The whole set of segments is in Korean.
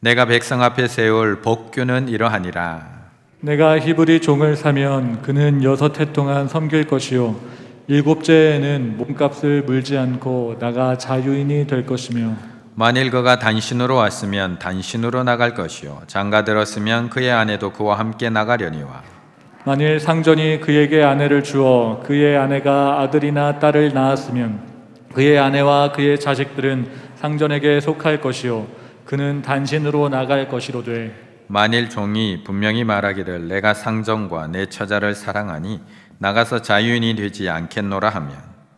내가 백성 앞에 세울 법규는 이러하니라. 내가 히브리 종을 사면 그는 6해 동안 섬길 것이요 7째에는 몸값을 물지 않고 나가 자유인이 될 것이며 만일 그가 단신으로 왔으면 단신으로 나갈 것이요 장가 들었으면 그의 아내도 그와 함께 나가려니와 만일 상전이 그에게 아내를 주어 그의 아내가 아들이나 딸을 낳았으면 그의 아내와 그의 자식들은 상전에게 속할 것이요 그는 단신으로 나갈 것이로되 만일 종이 분명히 말하기를 내가 상전과 내 처자를 사랑하니 나가서 자유인이 되지 않겠노라 하면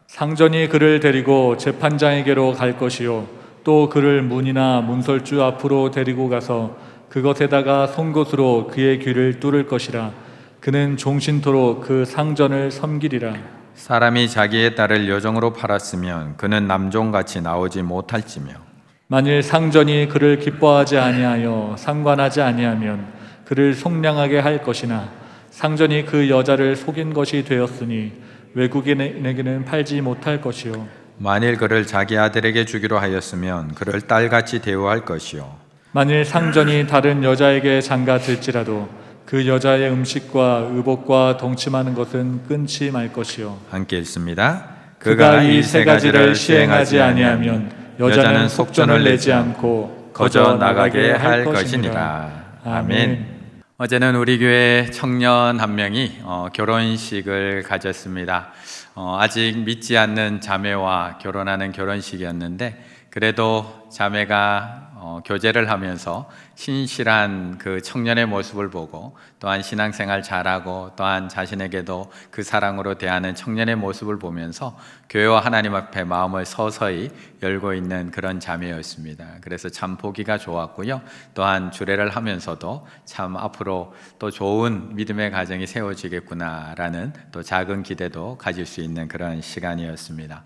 상전이 그를 데리고 재판장에게로 갈 것이요 또 그를 문이나 문설주 앞으로 데리고 가서 그것에다가 송곳으로 그의 귀를 뚫을 것이라 그는 종신토록 그 상전을 섬기리라. 사람이 자기의 딸을 여종으로 팔았으면 그는 남종같이 나오지 못할지며 만일 상전이 그를 기뻐하지 아니하여 상관하지 아니하면 그를 속량하게 할 것이나 상전이 그 여자를 속인 것이 되었으니 외국인에게는 팔지 못할 것이요 만일 그를 자기 아들에게 주기로 하였으면 그를 딸같이 대우할 것이요 만일 상전이 다른 여자에게 장가 들지라도 그 여자의 음식과 의복과 동침하는 것은 끊지 말 것이요 함께 읽습니다. 그가 이 세 가지를 시행하지 아니하면 여자는 속전을 내지 않고 거저 나가게 할 것이니라. 아멘. 어제는 우리 교회 청년 한 명이 결혼식을 가졌습니다. 아직 믿지 않는 자매와 결혼하는 결혼식이었는데 그래도 자매가 교제를 하면서 신실한 그 청년의 모습을 보고 또한 신앙생활 잘하고 또한 자신에게도 그 사랑으로 대하는 청년의 모습을 보면서 교회와 하나님 앞에 마음을 서서히 열고 있는 그런 자매였습니다. 그래서 참 보기가 좋았고요. 또한 주례를 하면서도 참 앞으로 또 좋은 믿음의 가정이 세워지겠구나라는 또 작은 기대도 가질 수 있는 그런 시간이었습니다.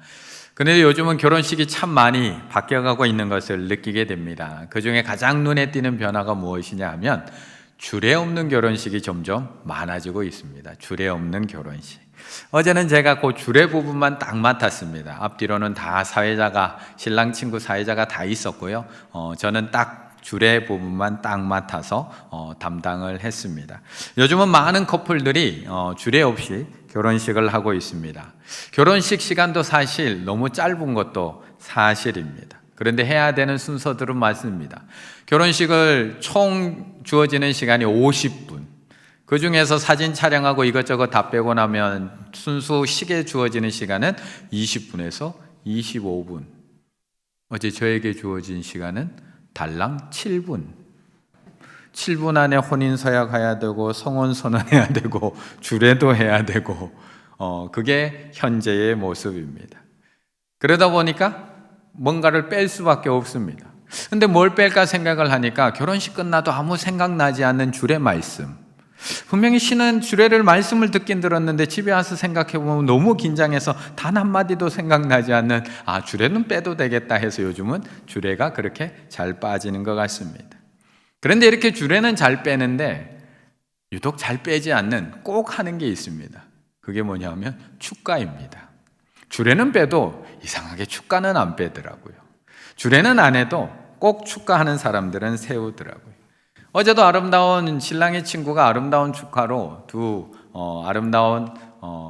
그런데 요즘은 결혼식이 참 많이 바뀌어가고 있는 것을 느끼게 됩니다. 그 중에 가장 눈에 띄는 변화가 무엇이냐 하면 주례 없는 결혼식이 점점 많아지고 있습니다. 주례 없는 결혼식. 어제는 제가 그 주례 부분만 딱 맡았습니다. 앞뒤로는 다 사회자가, 신랑 친구 사회자가 다 있었고요. 저는 딱 주례 부분만 딱 맡아서 담당을 했습니다. 요즘은 많은 커플들이 주례 없이 결혼식을 하고 있습니다. 결혼식 시간도 사실 너무 짧은 것도 사실입니다. 그런데 해야 되는 순서들은 많습니다. 결혼식을 총 주어지는 시간이 50분. 그 중에서 사진 촬영하고 이것저것 다 빼고 나면 순수 식에 주어지는 시간은 20분에서 25분. 어제 저에게 주어진 시간은 달랑 7분. 7분 안에 혼인서약 해야 되고 성혼 선언해야 되고 주례도 해야 되고 그게 현재의 모습입니다. 그러다 보니까 뭔가를 뺄 수밖에 없습니다. 근데 뭘 뺄까 생각을 하니까 결혼식 끝나도 아무 생각나지 않는 주례 말씀. 분명히 신은 주례를 말씀을 듣긴 들었는데 집에 와서 생각해보면 너무 긴장해서 단 한마디도 생각나지 않는 주례는 빼도 되겠다 해서 요즘은 주례가 그렇게 잘 빠지는 것 같습니다. 그런데 이렇게 주례는 잘 빼는데 유독 잘 빼지 않는 꼭 하는 게 있습니다. 그게 뭐냐면 축가입니다. 주례는 빼도 이상하게 축가는 안 빼더라고요. 주례는 안 해도 꼭 축가하는 사람들은 세우더라고요. 어제도 아름다운 신랑의 친구가 아름다운 축가로 두 아름다운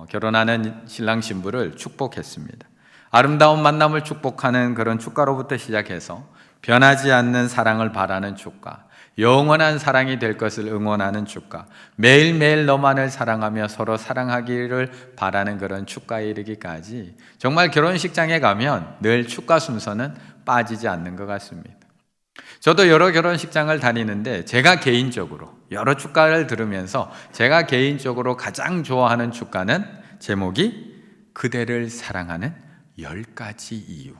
결혼하는 신랑 신부를 축복했습니다. 아름다운 만남을 축복하는 그런 축가로부터 시작해서 변하지 않는 사랑을 바라는 축가, 영원한 사랑이 될 것을 응원하는 축가, 매일매일 너만을 사랑하며 서로 사랑하기를 바라는 그런 축가에 이르기까지 정말 결혼식장에 가면 늘 축가 순서는 빠지지 않는 것 같습니다. 저도 여러 결혼식장을 다니는데 제가 개인적으로 여러 축가를 들으면서 제가 개인적으로 가장 좋아하는 축가는 제목이 그대를 사랑하는 10가지 이유.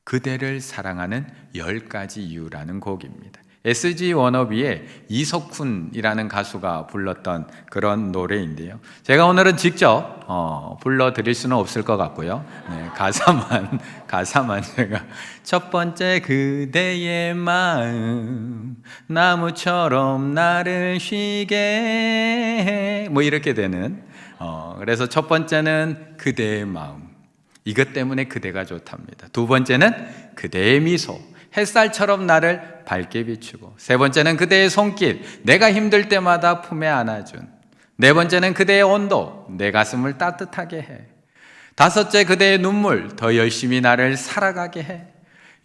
그대를 사랑하는 10가지 이유라는 곡입니다. SG 워너비의 이석훈이라는 가수가 불렀던 그런 노래인데요. 제가 오늘은 직접 불러드릴 수는 없을 것 같고요. 네, 가사만 제가 첫 번째 그대의 마음 나무처럼 나를 쉬게 해 뭐 이렇게 되는 그래서 첫 번째는 그대의 마음 이것 때문에 그대가 좋답니다. 두 번째는 그대의 미소 햇살처럼 나를 밝게 비추고, 세 번째는 그대의 손길, 내가 힘들 때마다 품에 안아준, 네 번째는 그대의 온도, 내 가슴을 따뜻하게 해. 다섯째 그대의 눈물, 더 열심히 나를 살아가게 해.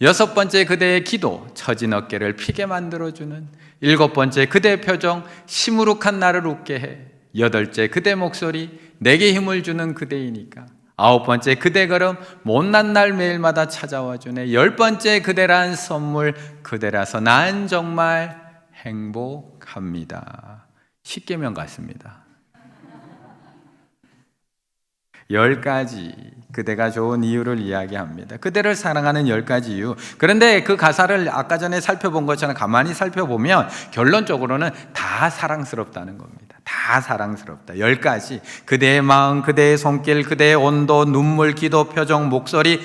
여섯 번째 그대의 기도, 처진 어깨를 피게 만들어주는. 일곱 번째 그대의 표정, 시무룩한 나를 웃게 해. 여덟째 그대 목소리, 내게 힘을 주는 그대이니까. 아홉 번째 그대 걸음, 못난 날 매일마다 찾아와 주네. 열 번째 그대란 선물, 그대라서 난 정말 행복합니다. 십계명 같습니다. 10가지 그대가 좋은 이유를 이야기합니다. 그대를 사랑하는 10가지 이유. 그런데 그 가사를 아까 전에 살펴본 것처럼 가만히 살펴보면 결론적으로는 다 사랑스럽다는 겁니다. 다 사랑스럽다. 10가지. 그대의 마음, 그대의 손길, 그대의 온도, 눈물, 기도, 표정, 목소리,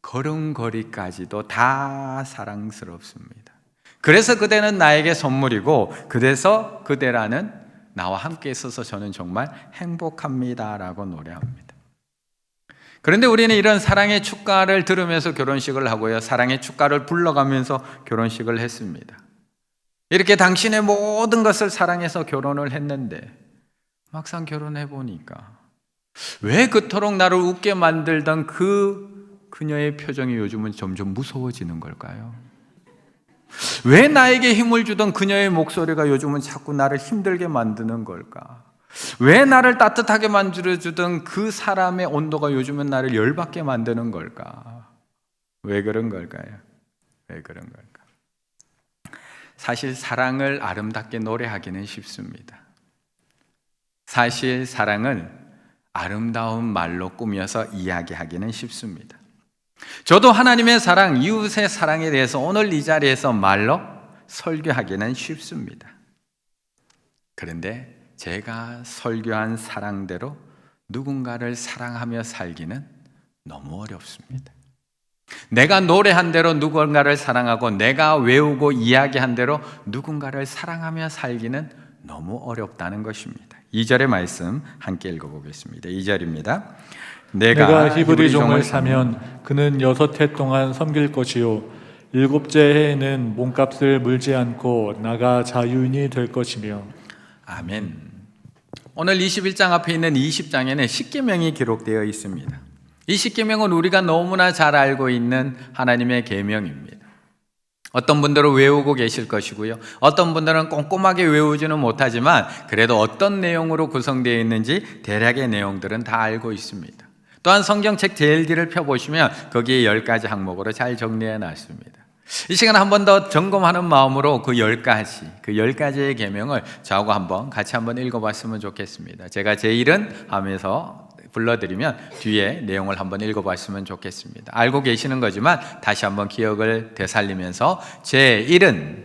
걸음걸이까지도 다 사랑스럽습니다. 그래서 그대는 나에게 선물이고, 그래서 그대라는 나와 함께 있어서 저는 정말 행복합니다 라고 노래합니다. 그런데 우리는 이런 사랑의 축가를 들으면서 결혼식을 하고요, 사랑의 축가를 불러가면서 결혼식을 했습니다. 이렇게 당신의 모든 것을 사랑해서 결혼을 했는데 막상 결혼해 보니까 왜 그토록 나를 웃게 만들던 그녀의 표정이 요즘은 점점 무서워지는 걸까요? 왜 나에게 힘을 주던 그녀의 목소리가 요즘은 자꾸 나를 힘들게 만드는 걸까? 왜 나를 따뜻하게 만들어주던 그 사람의 온도가 요즘은 나를 열받게 만드는 걸까? 왜 그런 걸까요? 왜 그런 걸까? 사실 사랑을 아름답게 노래하기는 쉽습니다. 사실 사랑을 아름다운 말로 꾸며서 이야기하기는 쉽습니다. 저도 하나님의 사랑, 이웃의 사랑에 대해서 오늘 이 자리에서 말로 설교하기는 쉽습니다. 그런데 제가 설교한 사랑대로 누군가를 사랑하며 살기는 너무 어렵습니다. 내가 노래한 대로 누군가를 사랑하고 내가 외우고 이야기한 대로 누군가를 사랑하며 살기는 너무 어렵다는 것입니다. 2절의 말씀 함께 읽어보겠습니다. 2절입니다. 내가 히브리 종을 사면 그는 6해 동안 섬길 것이요 7째 해에는 몸값을 물지 않고 나가 자유인이 될 것이며. 아멘. 오늘 21장 앞에 있는 20장에는 십계명이 기록되어 있습니다. 이 십계명은 우리가 너무나 잘 알고 있는 하나님의 계명입니다. 어떤 분들은 외우고 계실 것이고요, 어떤 분들은 꼼꼼하게 외우지는 못하지만 그래도 어떤 내용으로 구성되어 있는지 대략의 내용들은 다 알고 있습니다. 또한 성경책 제일기를 펴보시면 거기에 10가지 항목으로 잘 정리해 놨습니다. 이 시간 한 번 더 점검하는 마음으로 그 10가지의 계명을 저하고 같이 한번 읽어봤으면 좋겠습니다. 제가 제1은 하면서 불러드리면 뒤에 내용을 한번 읽어봤으면 좋겠습니다. 알고 계시는 거지만 다시 한번 기억을 되살리면서 제1은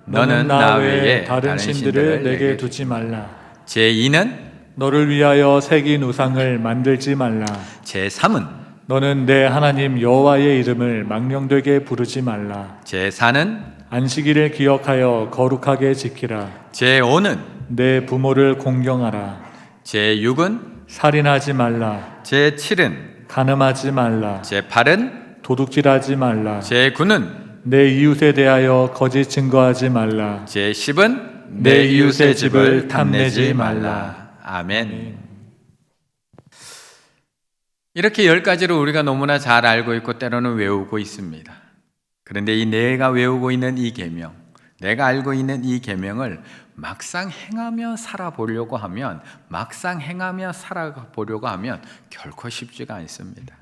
너는 나 외에 다른 신들을 내게 두지 말라. 제2는 너를 위하여 새긴 우상을 만들지 말라. 제3은 너는 내 하나님 여호와의 이름을 망령되게 부르지 말라. 제4는 안식일을 기억하여 거룩하게 지키라. 제5는 내 부모를 공경하라. 제6은 살인하지 말라. 제7은 간음하지 말라. 제8은 도둑질하지 말라. 제9는 내 이웃에 대하여 거짓 증거하지 말라. 제10은 내 이웃의 집을 탐내지 말라. 아멘. 이렇게 10가지를 우리가 너무나 잘 알고 있고 때로는 외우고 있습니다. 그런데 내가 외우고 있는 이 계명, 내가 알고 있는 이 계명을 막상 행하며 살아보려고 하면 결코 쉽지가 않습니다.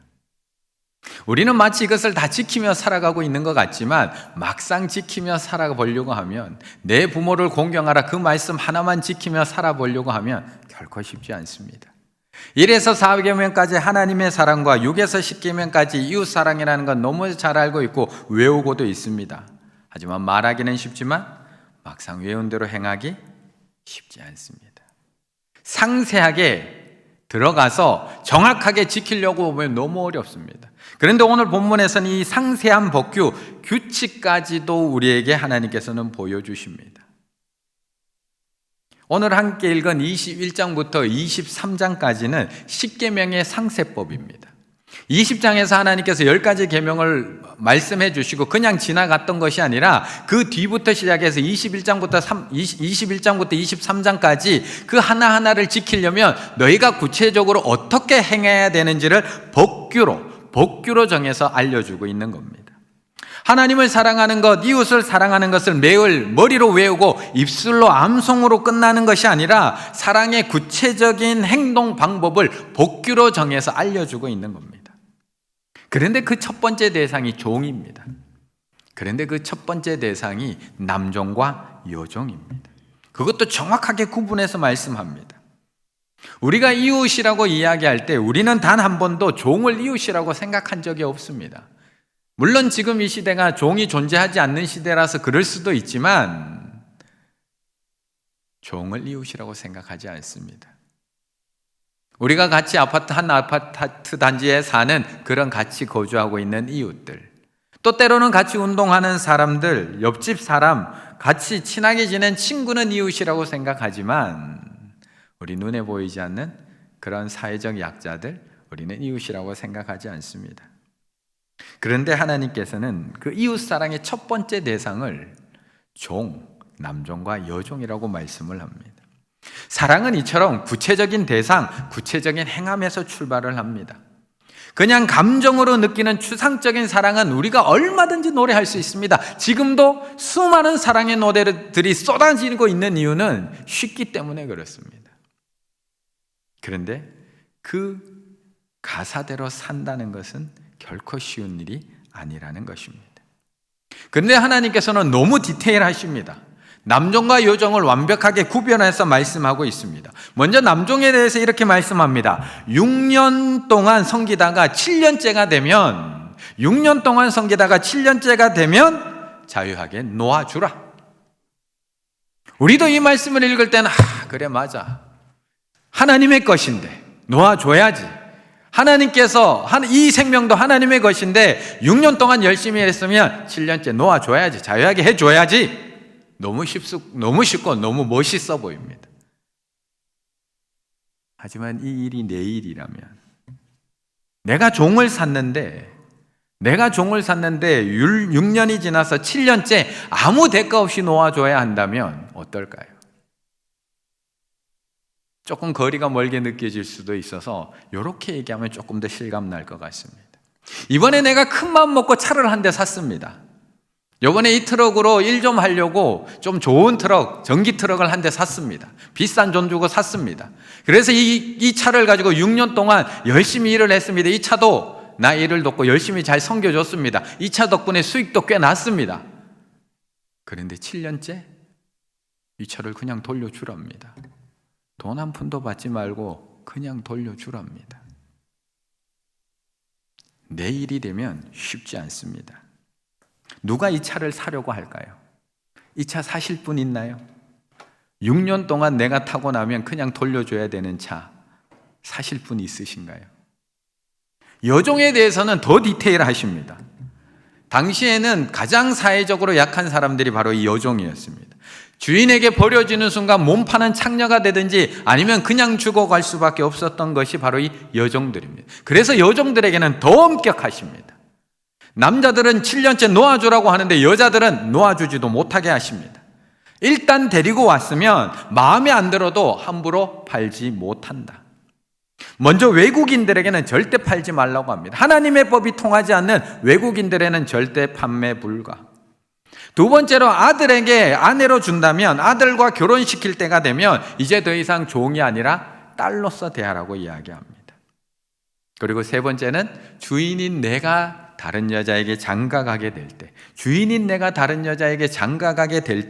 우리는 마치 이것을 다 지키며 살아가고 있는 것 같지만 막상 지키며 살아보려고 하면, 내 부모를 공경하라 그 말씀 하나만 지키며 살아보려고 하면 결코 쉽지 않습니다. 1에서 4계명까지 하나님의 사랑과 6에서 10계명까지 이웃 사랑이라는 건 너무 잘 알고 있고 외우고도 있습니다. 하지만 말하기는 쉽지만 막상 외운 대로 행하기 쉽지 않습니다. 상세하게 들어가서 정확하게 지키려고 보면 너무 어렵습니다. 그런데 오늘 본문에서는 이 상세한 법규, 규칙까지도 우리에게 하나님께서는 보여주십니다. 오늘 함께 읽은 21장부터 23장까지는 십계명의 상세법입니다. 20장에서 하나님께서 10가지 계명을 말씀해 주시고 그냥 지나갔던 것이 아니라 그 뒤부터 시작해서 21장부터 23장까지 그 하나하나를 지키려면 너희가 구체적으로 어떻게 행해야 되는지를 법규로 정해서 알려주고 있는 겁니다. 하나님을 사랑하는 것, 이웃을 사랑하는 것을 매일 머리로 외우고 입술로 암송으로 끝나는 것이 아니라 사랑의 구체적인 행동 방법을 법규로 정해서 알려주고 있는 겁니다. 그런데 그 첫 번째 대상이 종입니다. 그런데 그 첫 번째 대상이 남종과 여종입니다. 그것도 정확하게 구분해서 말씀합니다. 우리가 이웃이라고 이야기할 때 우리는 단 한 번도 종을 이웃이라고 생각한 적이 없습니다. 물론 지금 이 시대가 종이 존재하지 않는 시대라서 그럴 수도 있지만 종을 이웃이라고 생각하지 않습니다. 우리가 같이 한 아파트 단지에 사는 그런 같이 거주하고 있는 이웃들, 또 때로는 같이 운동하는 사람들, 옆집 사람, 같이 친하게 지낸 친구는 이웃이라고 생각하지만 우리 눈에 보이지 않는 그런 사회적 약자들, 우리는 이웃이라고 생각하지 않습니다. 그런데 하나님께서는 그 이웃 사랑의 첫 번째 대상을 종, 남종과 여종이라고 말씀을 합니다. 사랑은 이처럼 구체적인 대상, 구체적인 행함에서 출발을 합니다. 그냥 감정으로 느끼는 추상적인 사랑은 우리가 얼마든지 노래할 수 있습니다. 지금도 수많은 사랑의 노래들이 쏟아지고 있는 이유는 쉽기 때문에 그렇습니다. 그런데 그 가사대로 산다는 것은 결코 쉬운 일이 아니라는 것입니다. 그런데 하나님께서는 너무 디테일하십니다. 남종과 여종을 완벽하게 구별해서 말씀하고 있습니다. 먼저 남종에 대해서 이렇게 말씀합니다. 6년 동안 섬기다가 7년째가 되면 자유하게 놓아주라. 우리도 이 말씀을 읽을 때는 그래 맞아. 하나님의 것인데 놓아줘야지. 하나님께서 이 생명도 하나님의 것인데 6년 동안 열심히 했으면 7년째 놓아줘야지. 자유하게 해줘야지. 너무 쉽고 너무 멋있어 보입니다. 하지만 이 일이 내 일이라면, 내가 종을 샀는데 6년이 지나서 7년째 아무 대가 없이 놓아줘야 한다면 어떨까요? 조금 거리가 멀게 느껴질 수도 있어서 이렇게 얘기하면 조금 더 실감 날 것 같습니다. 이번에 내가 큰 마음 먹고 차를 한 대 샀습니다. 이번에 이 트럭으로 일 좀 하려고 좀 좋은 트럭, 전기 트럭을 한 대 샀습니다. 비싼 돈 주고 샀습니다. 그래서 이 차를 가지고 6년 동안 열심히 일을 했습니다. 이 차도 나 일을 돕고 열심히 잘 섬겨줬습니다. 이 차 덕분에 수익도 꽤 났습니다. 그런데 7년째 이 차를 그냥 돌려주랍니다. 돈 한 푼도 받지 말고 그냥 돌려주랍니다. 내 일이 되면 쉽지 않습니다. 누가 이 차를 사려고 할까요? 이 차 사실 분 있나요? 6년 동안 내가 타고 나면 그냥 돌려줘야 되는 차 사실 분 있으신가요? 여종에 대해서는 더 디테일하십니다. 당시에는 가장 사회적으로 약한 사람들이 바로 이 여종이었습니다. 주인에게 버려지는 순간 몸 파는 창녀가 되든지 아니면 그냥 죽어갈 수밖에 없었던 것이 바로 이 여종들입니다. 그래서 여종들에게는 더 엄격하십니다. 남자들은 7년째 놓아주라고 하는데 여자들은 놓아주지도 못하게 하십니다. 일단 데리고 왔으면 마음에 안 들어도 함부로 팔지 못한다. 먼저 외국인들에게는 절대 팔지 말라고 합니다. 하나님의 법이 통하지 않는 외국인들에는 절대 판매 불가. 두 번째로 아들에게 아내로 준다면 아들과 결혼시킬 때가 되면 이제 더 이상 종이 아니라 딸로서 대하라고 이야기합니다. 그리고 세 번째는 주인인 내가 다른 여자에게 장가가게 될 때,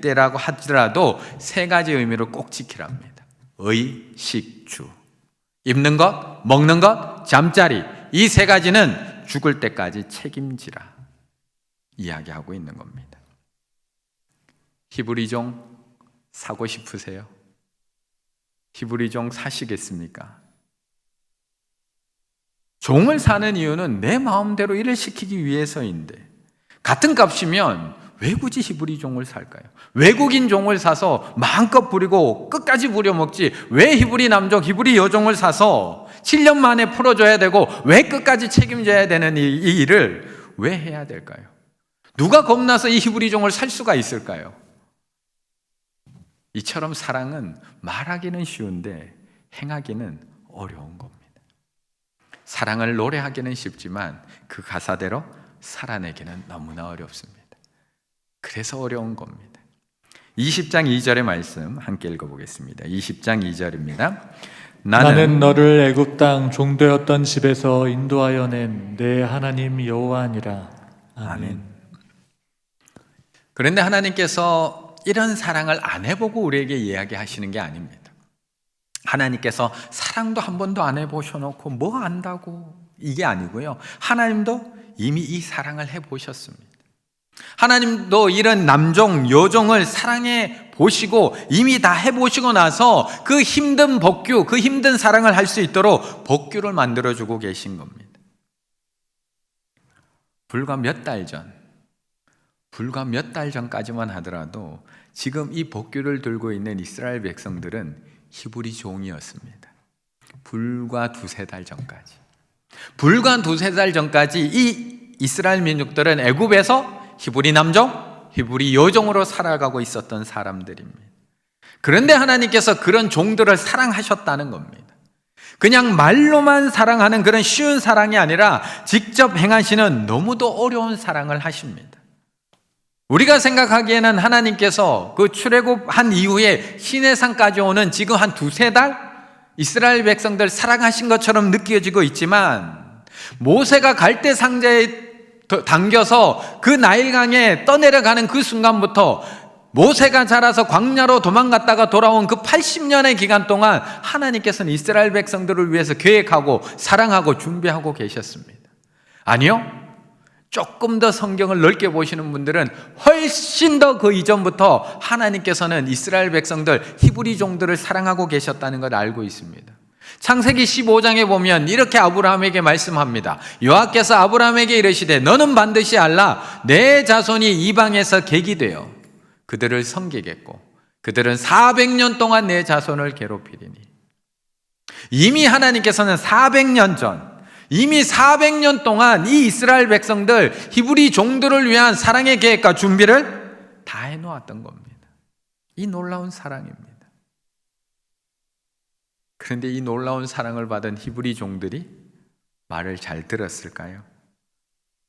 때라고 하더라도 세 가지 의미를 꼭 지키랍니다. 의, 식, 주. 입는 것, 먹는 것, 잠자리. 이 세 가지는 죽을 때까지 책임지라 이야기하고 있는 겁니다. 히브리종 사고 싶으세요? 히브리종 사시겠습니까? 종을 사는 이유는 내 마음대로 일을 시키기 위해서인데 같은 값이면 왜 굳이 히브리 종을 살까요? 외국인 종을 사서 마음껏 부리고 끝까지 부려먹지 왜 히브리 남종, 히브리 여종을 사서 7년 만에 풀어줘야 되고 왜 끝까지 책임져야 되는 이 일을 왜 해야 될까요? 누가 겁나서 이 히브리 종을 살 수가 있을까요? 이처럼 사랑은 말하기는 쉬운데 행하기는 어려운 겁니다. 사랑을 노래하기는 쉽지만 그 가사대로 살아내기는 너무나 어렵습니다. 그래서 어려운 겁니다. 20장 2절의 말씀 함께 읽어보겠습니다. 20장 2절입니다. 나는 너를 애굽 땅 종되었던 집에서 인도하여 낸 내 하나님 여호와니라. 아멘. 그런데 하나님께서 이런 사랑을 안 해보고 우리에게 이야기하시는 게 아닙니다. 하나님께서 사랑도 한 번도 안 해보셔놓고 뭐 안다고 이게 아니고요. 하나님도 이미 이 사랑을 해보셨습니다. 하나님도 이런 남종, 여종을 사랑해 보시고 이미 다 해보시고 나서 그 힘든 복규, 그 힘든 사랑을 할 수 있도록 복규를 만들어주고 계신 겁니다. 불과 몇 달 전까지만 하더라도 지금 이 복규를 들고 있는 이스라엘 백성들은 히브리 종이었습니다. 불과 두세 달 전까지 이 이스라엘 민족들은 애굽에서 히브리 남종, 히브리 여종으로 살아가고 있었던 사람들입니다. 그런데 하나님께서 그런 종들을 사랑하셨다는 겁니다. 그냥 말로만 사랑하는 그런 쉬운 사랑이 아니라 직접 행하시는 너무도 어려운 사랑을 하십니다. 우리가 생각하기에는 하나님께서 그 출애굽한 이후에 시내산까지 오는 지금 한 두세 달 이스라엘 백성들 사랑하신 것처럼 느껴지고 있지만 모세가 갈대 상자에 당겨서 그 나일강에 떠내려가는 그 순간부터 모세가 자라서 광야로 도망갔다가 돌아온 그 80년의 기간 동안 하나님께서는 이스라엘 백성들을 위해서 계획하고 사랑하고 준비하고 계셨습니다. 아니요, 조금 더 성경을 넓게 보시는 분들은 훨씬 더 그 이전부터 하나님께서는 이스라엘 백성들, 히브리 종들을 사랑하고 계셨다는 걸 알고 있습니다. 창세기 15장에 보면 이렇게 아브라함에게 말씀합니다. 여호와께서 아브라함에게 이르시되 너는 반드시 알라 내 자손이 이방에서 객이 되어 그들을 섬기겠고 그들은 400년 동안 내 자손을 괴롭히리니. 이미 하나님께서는 400년 전, 이미 400년 동안 이 이스라엘 백성들, 히브리 종들을 위한 사랑의 계획과 준비를 다 해놓았던 겁니다. 이 놀라운 사랑입니다. 그런데 이 놀라운 사랑을 받은 히브리 종들이 말을 잘 들었을까요?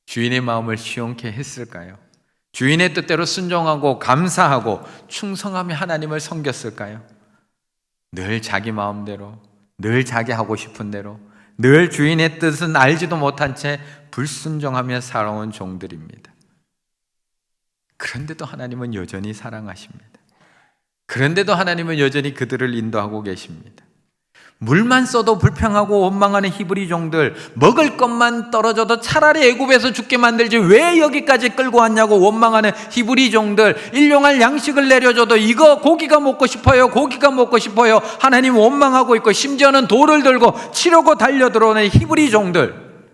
주인의 마음을 시원케 했을까요? 주인의 뜻대로 순종하고 감사하고 충성하며 하나님을 섬겼을까요? 늘 자기 마음대로, 늘 자기 하고 싶은 대로, 늘 주인의 뜻은 알지도 못한 채 불순종하며 살아온 종들입니다. 그런데도 하나님은 여전히 사랑하십니다. 그런데도 하나님은 여전히 그들을 인도하고 계십니다. 물만 써도 불평하고 원망하는 히브리 종들, 먹을 것만 떨어져도 차라리 애굽에서 죽게 만들지 왜 여기까지 끌고 왔냐고 원망하는 히브리 종들, 일용할 양식을 내려줘도 이거 고기가 먹고 싶어요, 고기가 먹고 싶어요 하나님 원망하고 있고 심지어는 돌을 들고 치려고 달려들어오는 히브리 종들,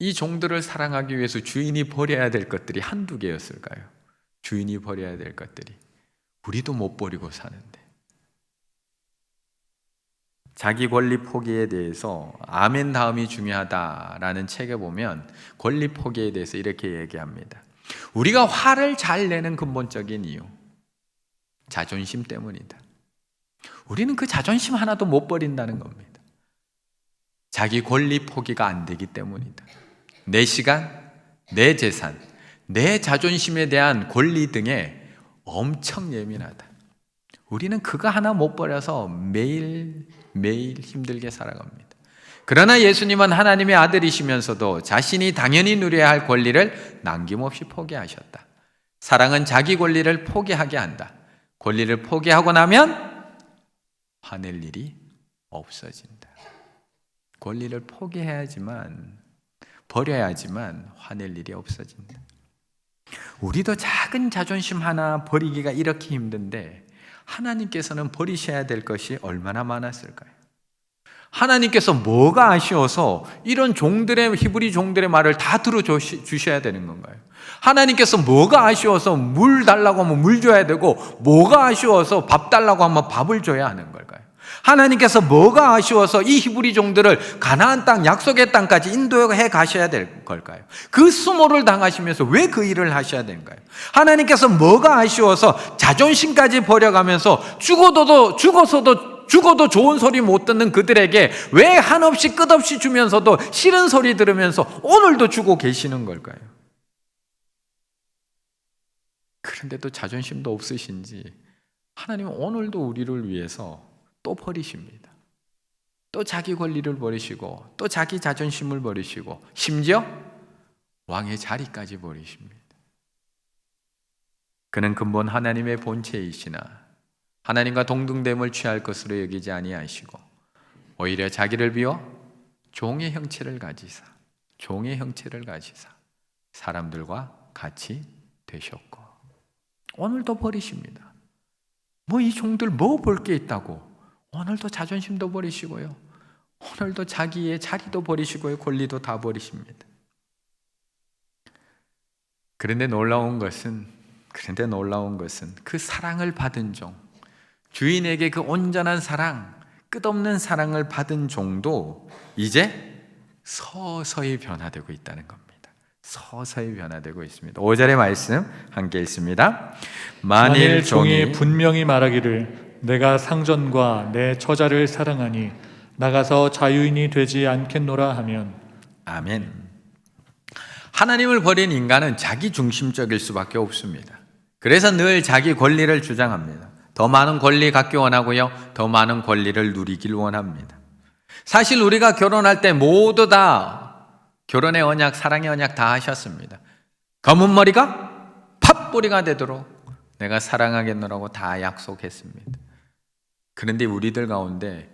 이 종들을 사랑하기 위해서 주인이 버려야 될 것들이 한두 개였을까요? 주인이 버려야 될 것들이 우리도 못 버리고 사는데. 자기 권리 포기에 대해서 아멘 다음이 중요하다라는 책에 보면 권리 포기에 대해서 이렇게 얘기합니다. 우리가 화를 잘 내는 근본적인 이유, 자존심 때문이다. 우리는 그 자존심 하나도 못 버린다는 겁니다. 자기 권리 포기가 안 되기 때문이다. 내 시간, 내 재산, 내 자존심에 대한 권리 등에 엄청 예민하다. 우리는 그거 하나 못 버려서 매일 힘들게 살아갑니다. 그러나 예수님은 하나님의 아들이시면서도 자신이 당연히 누려야 할 권리를 남김없이 포기하셨다. 사랑은 자기 권리를 포기하게 한다. 권리를 포기하고 나면 화낼 일이 없어진다. 권리를 포기해야지만, 버려야지만 화낼 일이 없어진다. 우리도 작은 자존심 하나 버리기가 이렇게 힘든데 하나님께서는 버리셔야 될 것이 얼마나 많았을까요? 하나님께서 뭐가 아쉬워서 이런 종들의, 히브리 종들의 말을 다 들어주셔야 되는 건가요? 하나님께서 뭐가 아쉬워서 물 달라고 하면 물 줘야 되고, 뭐가 아쉬워서 밥 달라고 하면 밥을 줘야 하는 걸까요? 하나님께서 뭐가 아쉬워서 이 히브리 종들을 가나안 땅, 약속의 땅까지 인도해 가셔야 될 걸까요? 그 수모를 당하시면서 왜 그 일을 하셔야 되는가요? 하나님께서 뭐가 아쉬워서 자존심까지 버려가면서 죽어도 좋은 소리 못 듣는 그들에게 왜 한없이 끝없이 주면서도 싫은 소리 들으면서 오늘도 주고 계시는 걸까요? 그런데도 자존심도 없으신지 하나님은 오늘도 우리를 위해서 또 버리십니다. 또 자기 권리를 버리시고, 또 자기 자존심을 버리시고, 심지어 왕의 자리까지 버리십니다. 그는 근본 하나님의 본체이시나 하나님과 동등됨을 취할 것으로 여기지 아니하시고, 오히려 자기를 비워 종의 형체를 가지사 사람들과 같이 되셨고, 오늘도 버리십니다. 뭐 이 종들 뭐 볼 게 있다고 오늘도 자존심도 버리시고요, 오늘도 자기의 자리도 버리시고요, 권리도 다 버리십니다. 그런데 놀라운 것은 그 사랑을 받은 종, 주인에게 그 온전한 사랑, 끝없는 사랑을 받은 종도 이제 서서히 변화되고 있다는 겁니다. 서서히 변화되고 있습니다. 5절의 말씀 함께 읽습니다. 만일 종이 분명히 말하기를 내가 상전과 내 처자를 사랑하니 나가서 자유인이 되지 않겠노라 하면. 아멘. 하나님을 버린 인간은 자기 중심적일 수밖에 없습니다. 그래서 늘 자기 권리를 주장합니다. 더 많은 권리 갖기 원하고요, 더 많은 권리를 누리길 원합니다. 사실 우리가 결혼할 때 모두 다 결혼의 언약, 사랑의 언약 다 하셨습니다. 검은 머리가 팥뿌리가 되도록 내가 사랑하겠노라고 다 약속했습니다. 그런데 우리들 가운데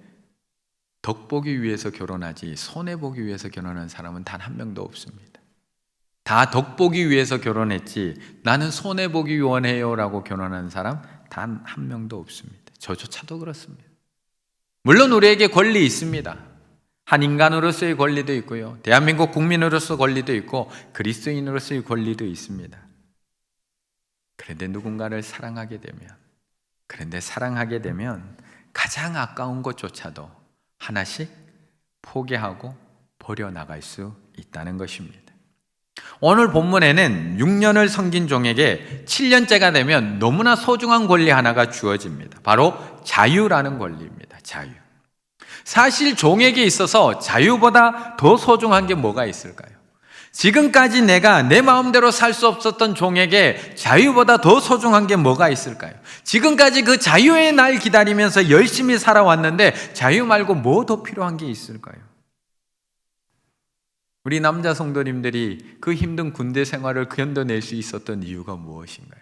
덕보기 위해서 결혼하지 손해보기 위해서 결혼한 사람은 단 한 명도 없습니다. 다 덕보기 위해서 결혼했지 나는 손해보기 원해요 라고 결혼한 사람 단 한 명도 없습니다. 저조차도 그렇습니다. 물론 우리에게 권리 있습니다. 한 인간으로서의 권리도 있고요, 대한민국 국민으로서 권리도 있고, 그리스도인으로서의 권리도 있습니다. 그런데 누군가를 사랑하게 되면 가장 아까운 것조차도 하나씩 포기하고 버려나갈 수 있다는 것입니다. 오늘 본문에는 6년을 섬긴 종에게 7년째가 되면 너무나 소중한 권리 하나가 주어집니다. 바로 자유라는 권리입니다. 자유. 사실 종에게 있어서 자유보다 더 소중한 게 뭐가 있을까요? 지금까지 내가 내 마음대로 살 수 없었던 종에게 자유보다 더 소중한 게 뭐가 있을까요? 지금까지 그 자유의 날 기다리면서 열심히 살아왔는데 자유 말고 뭐 더 필요한 게 있을까요? 우리 남자 성도님들이 그 힘든 군대 생활을 견뎌낼 수 있었던 이유가 무엇인가요?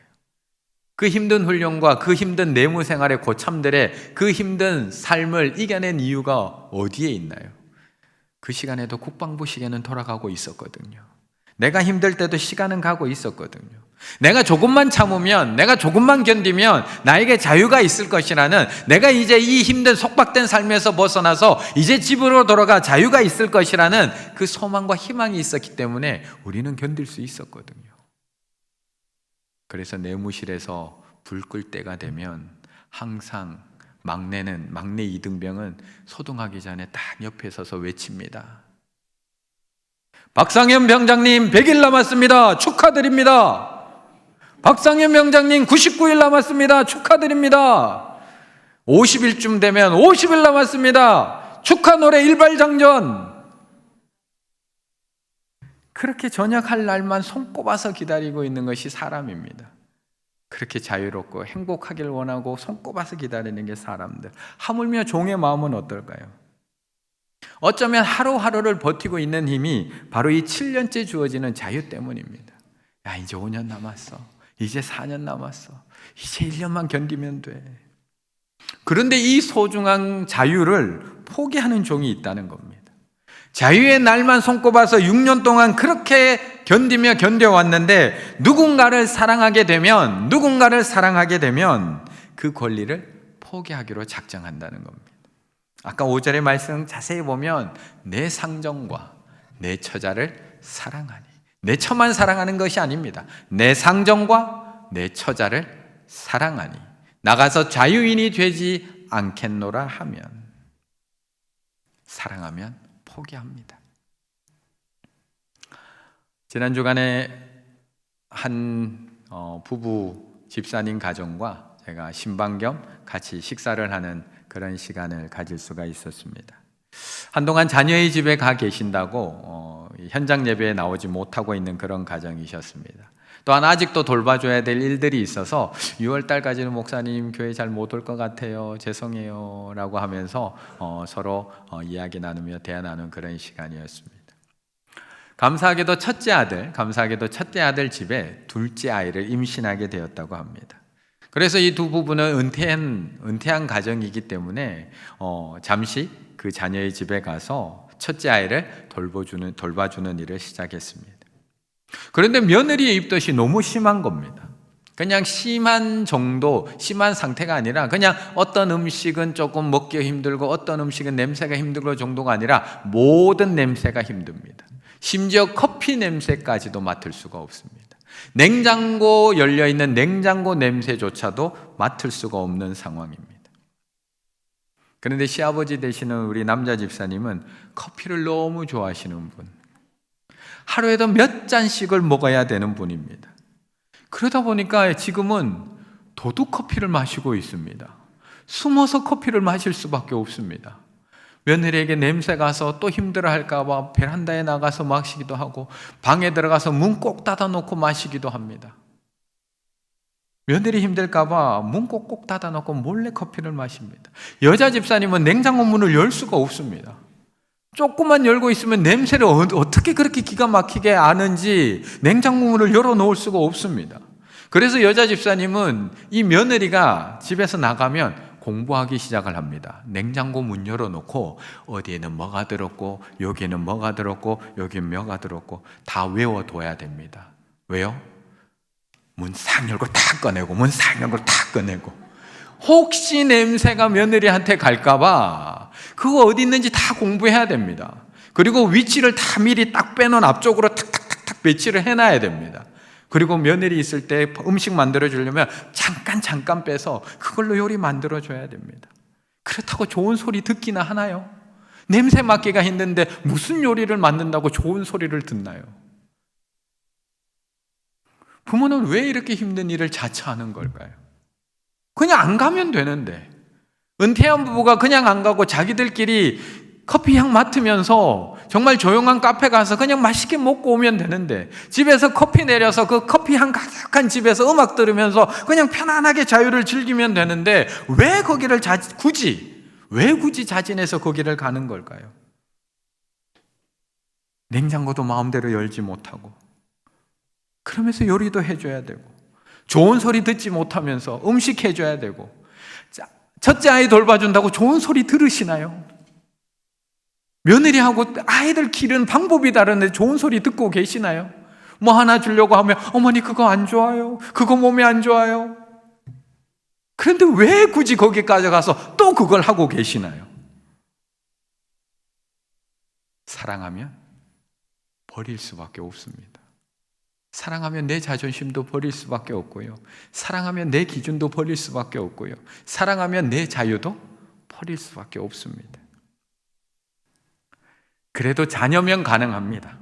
그 힘든 훈련과 그 힘든 내무 생활의 고참들의 그 힘든 삶을 이겨낸 이유가 어디에 있나요? 그 시간에도 국방부 시계는 돌아가고 있었거든요. 내가 힘들 때도 시간은 가고 있었거든요. 내가 조금만 참으면, 내가 조금만 견디면 나에게 자유가 있을 것이라는, 내가 이제 이 힘든 속박된 삶에서 벗어나서 이제 집으로 돌아가 자유가 있을 것이라는 그 소망과 희망이 있었기 때문에 우리는 견딜 수 있었거든요. 그래서 내무실에서 불 끌 때가 되면 항상 막내 이등병은 소등하기 전에 딱 옆에 서서 외칩니다. 박상현 병장님 100일 남았습니다. 축하드립니다. 박상현 병장님 99일 남았습니다. 축하드립니다. 50일쯤 되면 50일 남았습니다. 축하 노래 일발장전. 그렇게 전역할 날만 손꼽아서 기다리고 있는 것이 사람입니다. 그렇게 자유롭고 행복하길 원하고 손꼽아서 기다리는 게 사람들. 하물며 종의 마음은 어떨까요? 어쩌면 하루하루를 버티고 있는 힘이 바로 이 7년째 주어지는 자유 때문입니다. 야, 이제 5년 남았어. 이제 4년 남았어. 이제 1년만 견디면 돼. 그런데 이 소중한 자유를 포기하는 종이 있다는 겁니다. 자유의 날만 손꼽아서 6년 동안 그렇게 견뎌왔는데 누군가를 사랑하게 되면 그 권리를 포기하기로 작정한다는 겁니다. 아까 5절의 말씀 자세히 보면 내 상정과 내 처자를 사랑하니, 내 처만 사랑하는 것이 아닙니다. 내 상정과 내 처자를 사랑하니 나가서 자유인이 되지 않겠노라 하면, 사랑하면 포기합니다. 지난 주간에 한 부부 집사님 가정과 제가 신방 겸 같이 식사를 하는 그런 시간을 가질 수가 있었습니다. 한동안 자녀의 집에 가 계신다고 현장 예배에 나오지 못하고 있는 그런 가정이셨습니다. 또한 아직도 돌봐줘야 될 일들이 있어서 6월달까지는 목사님 교회 잘 못 올 것 같아요, 죄송해요 라고 하면서 서로 이야기 나누며 대화 나누는 그런 시간이었습니다. 감사하게도 첫째 아들 집에 둘째 아이를 임신하게 되었다고 합니다. 그래서 이 두 부부는 은퇴한 가정이기 때문에 잠시 그 자녀의 집에 가서 첫째 아이를 돌봐주는 일을 시작했습니다. 그런데 며느리의 입덧이 너무 심한 겁니다. 그냥 심한 상태가 아니라 그냥 어떤 음식은 조금 먹기 힘들고 어떤 음식은 냄새가 힘들고 정도가 아니라 모든 냄새가 힘듭니다. 심지어 커피 냄새까지도 맡을 수가 없습니다. 냉장고 열려있는 냉장고 냄새조차도 맡을 수가 없는 상황입니다. 그런데 시아버지 되시는 우리 남자 집사님은 커피를 너무 좋아하시는 분, 하루에도 몇 잔씩을 먹어야 되는 분입니다. 그러다 보니까 지금은 도둑 커피를 마시고 있습니다. 숨어서 커피를 마실 수밖에 없습니다. 며느리에게 냄새 가서 또 힘들어할까 봐 베란다에 나가서 마시기도 하고 방에 들어가서 문 꼭 닫아놓고 마시기도 합니다. 며느리 힘들까 봐 문 꼭 닫아놓고 몰래 커피를 마십니다. 여자 집사님은 냉장고 문을 열 수가 없습니다. 조금만 열고 있으면 냄새를 어떻게 그렇게 기가 막히게 아는지 냉장고 문을 열어놓을 수가 없습니다. 그래서 여자 집사님은 이 며느리가 집에서 나가면 공부하기 시작을 합니다. 냉장고 문 열어놓고 어디에는 뭐가 들었고 여기에는 뭐가 들었고 여기는 뭐가 들었고 다 외워둬야 됩니다. 왜요? 문 싹 열고 탁 꺼내고 문 싹 열고 탁 꺼내고 혹시 냄새가 며느리한테 갈까봐 그거 어디 있는지 다 공부해야 됩니다. 그리고 위치를 다 미리 딱 빼놓은 앞쪽으로 탁탁탁탁 배치를 해놔야 됩니다. 그리고 며느리 있을 때 음식 만들어주려면 잠깐 빼서 그걸로 요리 만들어줘야 됩니다. 그렇다고 좋은 소리 듣기나 하나요? 냄새 맡기가 힘든데 무슨 요리를 만든다고 좋은 소리를 듣나요? 부모는 왜 이렇게 힘든 일을 자처하는 걸까요? 그냥 안 가면 되는데, 은퇴한 부부가 그냥 안 가고 자기들끼리 커피 향 맡으면서 정말 조용한 카페 가서 그냥 맛있게 먹고 오면 되는데, 집에서 커피 내려서 그 커피 향 가득한 집에서 음악 들으면서 그냥 편안하게 자유를 즐기면 되는데 왜 거기를 굳이 자진해서 거기를 가는 걸까요? 냉장고도 마음대로 열지 못하고 그러면서 요리도 해줘야 되고 좋은 소리 듣지 못하면서 음식 해줘야 되고, 첫째 아이 돌봐준다고 좋은 소리 들으시나요? 며느리하고 아이들 기르는 방법이 다른데 좋은 소리 듣고 계시나요? 뭐 하나 주려고 하면 어머니 그거 안 좋아요, 그거 몸에 안 좋아요. 그런데 왜 굳이 거기까지 가서 또 그걸 하고 계시나요? 사랑하면 버릴 수밖에 없습니다. 사랑하면 내 자존심도 버릴 수밖에 없고요, 사랑하면 내 기준도 버릴 수밖에 없고요, 사랑하면 내 자유도 버릴 수밖에 없습니다. 그래도 자녀면 가능합니다.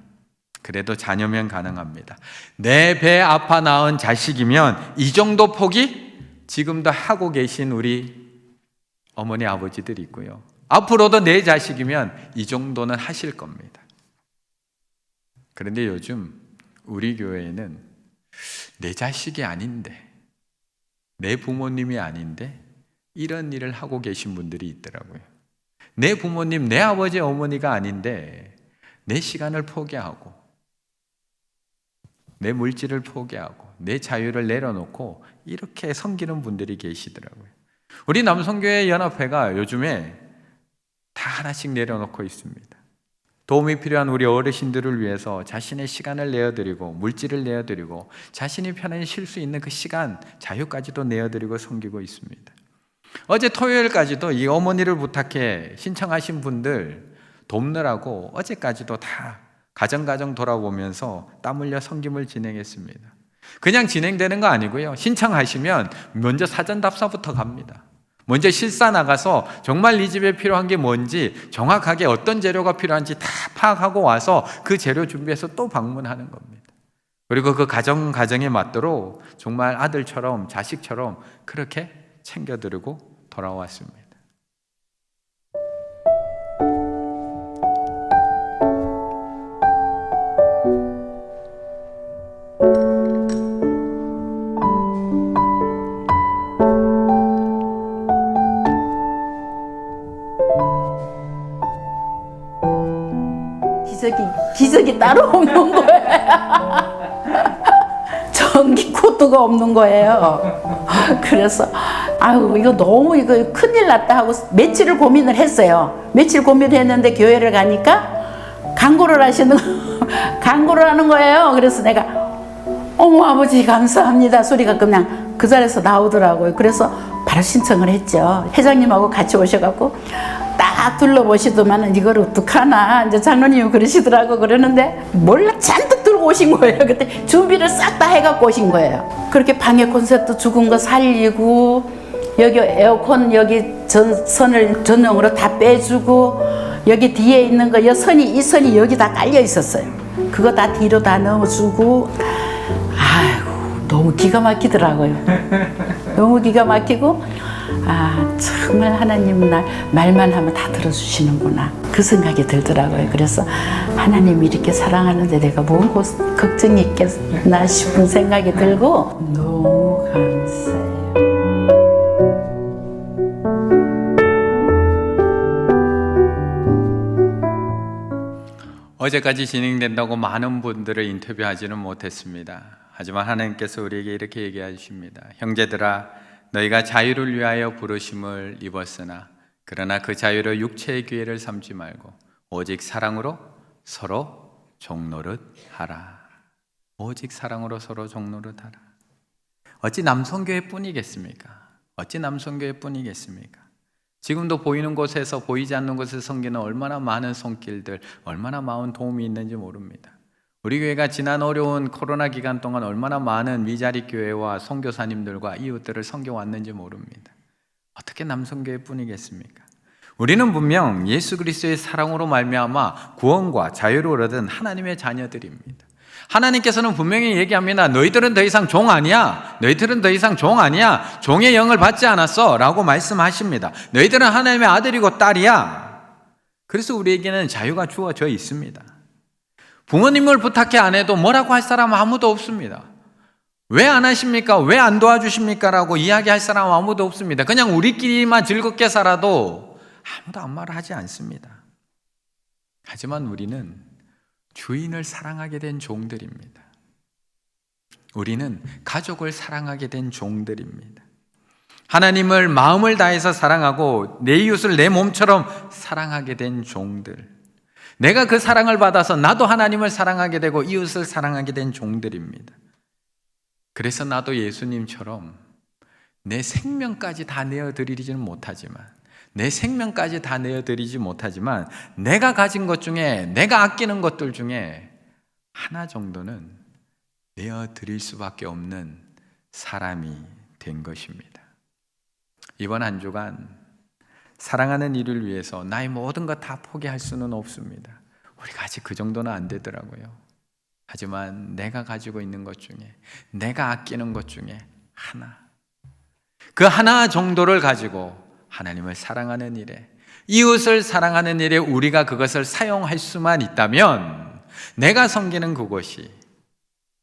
내 배 아파 낳은 자식이면 이 정도 포기 지금도 하고 계신 우리 어머니 아버지들이 있고요, 앞으로도 내 자식이면 이 정도는 하실 겁니다. 그런데 요즘 우리 교회에는 내 자식이 아닌데, 내 부모님이 아닌데 이런 일을 하고 계신 분들이 있더라고요. 내 부모님, 내 아버지, 어머니가 아닌데 내 시간을 포기하고 내 물질을 포기하고 내 자유를 내려놓고 이렇게 섬기는 분들이 계시더라고요. 우리 남성교회 연합회가 요즘에 다 하나씩 내려놓고 있습니다. 도움이 필요한 우리 어르신들을 위해서 자신의 시간을 내어드리고 물질을 내어드리고 자신이 편안히 쉴 수 있는 그 시간, 자유까지도 내어드리고 섬기고 있습니다. 어제 토요일까지도 이 어머니를 부탁해 신청하신 분들 돕느라고 어제까지도 다 가정 돌아보면서 땀 흘려 섬김을 진행했습니다. 그냥 진행되는 거 아니고요. 신청하시면 먼저 사전 답사부터 갑니다. 먼저 실사 나가서 정말 이 집에 필요한 게 뭔지, 정확하게 어떤 재료가 필요한지 다 파악하고 와서 그 재료 준비해서 또 방문하는 겁니다. 그리고 그 가정에 맞도록 정말 아들처럼 자식처럼 그렇게 챙겨드리고 돌아왔습니다. 기적이 따로 없는 거예요. 전기 코드가 없는 거예요. 그래서 아유 이거 너무 이거 큰일 났다 하고 며칠을 고민을 했어요. 며칠 고민했는데 교회를 가니까 광고를 하는 거예요. 그래서 내가 어머 아버지 감사합니다 소리가 그냥 그 자리에서 나오더라고요. 그래서 바로 신청을 했죠. 회장님하고 같이 오셔갖고 딱 둘러보시더만은 이걸 어떡하나 이제 장로님이 그러시더라고. 그러는데 몰라 잔뜩 들고 오신 거예요. 그때 준비를 싹 다 해갖고 오신 거예요. 그렇게 방해 콘센트 죽은 거 살리고 여기 에어컨 여기 선을 전용으로 다 빼주고 여기 뒤에 있는 거 이 선이 여기 다 깔려 있었어요. 그거 다 뒤로 다 넣어주고 아이고 너무 기가 막히더라고요. 너무 기가 막히고 아 정말 하나님 날 말만 하면 다 들어주시는구나 그 생각이 들더라고요. 그래서 하나님이 이렇게 사랑하는데 내가 뭔 걱정이 있겠나 싶은 생각이 들고 너무 감사해요. 어제까지 진행된다고 많은 분들을 인터뷰하지는 못했습니다. 하지만 하나님께서 우리에게 이렇게 얘기하십니다. 형제들아 너희가 자유를 위하여 부르심을 입었으나 그러나 그 자유를 육체의 기회를 삼지 말고 오직 사랑으로 서로 종노릇 하라. 오직 사랑으로 서로 종노릇 하라. 어찌 남성교회뿐이겠습니까? 어찌 남성교회뿐이겠습니까? 지금도 보이는 곳에서 보이지 않는 곳에서 섬기는 얼마나 많은 손길들, 얼마나 많은 도움이 있는지 모릅니다. 우리 교회가 지난 어려운 코로나 기간 동안 얼마나 많은 미자리 교회와 선교사님들과 이웃들을 섬겨왔는지 모릅니다. 어떻게 남성교회뿐이겠습니까? 우리는 분명 예수 그리스도의 사랑으로 말미암아 구원과 자유를 얻은 하나님의 자녀들입니다. 하나님께서는 분명히 얘기합니다. 너희들은 더 이상 종 아니야. 너희들은 더 이상 종 아니야. 종의 영을 받지 않았어 라고 말씀하십니다. 너희들은 하나님의 아들이고 딸이야. 그래서 우리에게는 자유가 주어져 있습니다. 부모님을 부탁해 안 해도 뭐라고 할 사람 아무도 없습니다. 왜 안 하십니까? 왜 안 도와주십니까? 라고 이야기할 사람 아무도 없습니다. 그냥 우리끼리만 즐겁게 살아도 아무도 아무 말을 하지 않습니다. 하지만 우리는 주인을 사랑하게 된 종들입니다. 우리는 가족을 사랑하게 된 종들입니다. 하나님을 마음을 다해서 사랑하고 내 이웃을 내 몸처럼 사랑하게 된 종들. 내가 그 사랑을 받아서 나도 하나님을 사랑하게 되고 이웃을 사랑하게 된 종들입니다. 그래서 나도 예수님처럼 내 생명까지 다 내어드리지는 못하지만 내가 가진 것 중에 내가 아끼는 것들 중에 하나 정도는 내어드릴 수밖에 없는 사람이 된 것입니다. 이번 한 주간 사랑하는 이를 위해서 나의 모든 것 다 포기할 수는 없습니다. 우리가 아직 그 정도는 안 되더라고요. 하지만 내가 가지고 있는 것 중에 내가 아끼는 것 중에 그 하나 정도를 가지고 하나님을 사랑하는 일에 이웃을 사랑하는 일에 우리가 그것을 사용할 수만 있다면 내가 섬기는 그곳이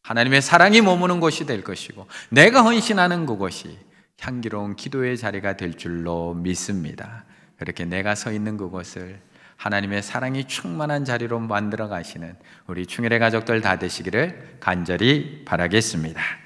하나님의 사랑이 머무는 곳이 될 것이고 내가 헌신하는 그곳이 향기로운 기도의 자리가 될 줄로 믿습니다. 그렇게 내가 서 있는 그곳을 하나님의 사랑이 충만한 자리로 만들어 가시는 우리 충일의 가족들 다 되시기를 간절히 바라겠습니다.